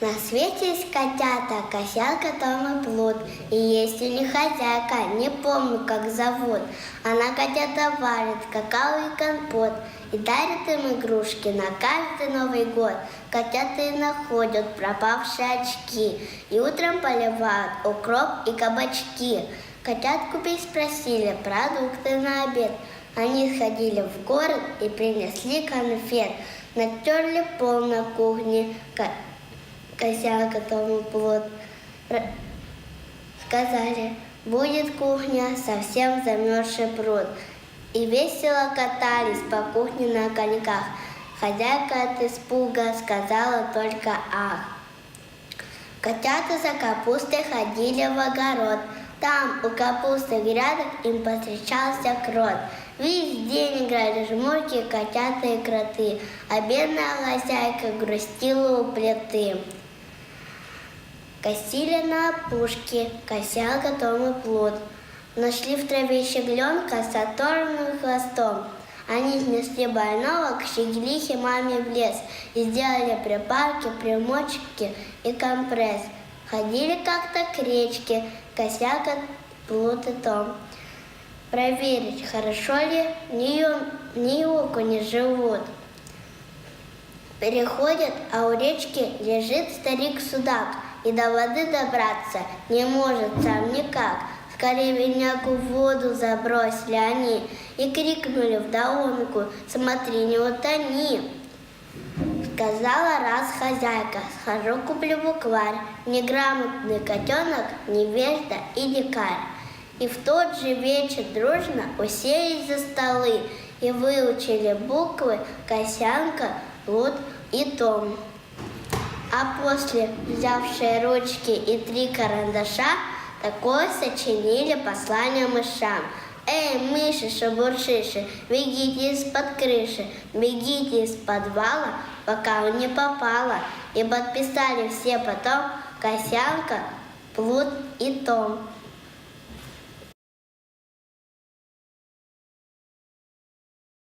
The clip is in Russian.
На свете есть котята, косялка, Том и Плут. И есть у них хозяйка, не помню, как зовут. Она котята варит, какао и компот. И дарит им игрушки на каждый Новый год. Котята и находят пропавшие очки. И утром поливают укроп и кабачки. Котят купить спросили продукты на обед. Они сходили в город и принесли конфет. Натерли пол на кухне, косялка, Том и Плут. Сказали, будет кухня, совсем замерзший пруд. И весело катались по кухне на коньках. Хозяйка от испуга сказала только «ах». Котята за капустой ходили в огород. Там у капусты грядок им повстречался крот. Весь день играли жмурки, котята и кроты, а бедная хозяйка грустила у плиты. Косили на опушке, косялка, Том и Плут. Нашли в траве щегленка с оторванным хвостом. Они снесли больного к щеглихе маме в лес и сделали припарки, примочки и компресс. Ходили как-то к речке, косялка, Плут и Том. Проверить, хорошо ли ни окуни живут. Переходят, а у речки лежит старик-судак. И до воды добраться не может сам никак. Скорее бедняку в воду забросили они и крикнули вдогонку: «Смотри, не утони!» Сказала раз хозяйка: «Схожу, куплю букварь, неграмотный котенок, невежда и дикарь». И в тот же вечер дружно уселись за столы и выучили буквы косянка, Плут и Том. А после, взявшие ручки и 3 карандаша, такое сочинили послание мышам. «Эй, мыши, шебуршиши, бегите из-под крыши, бегите из подвала, пока он не попало». И подписали все потом косянка, Плут и Том.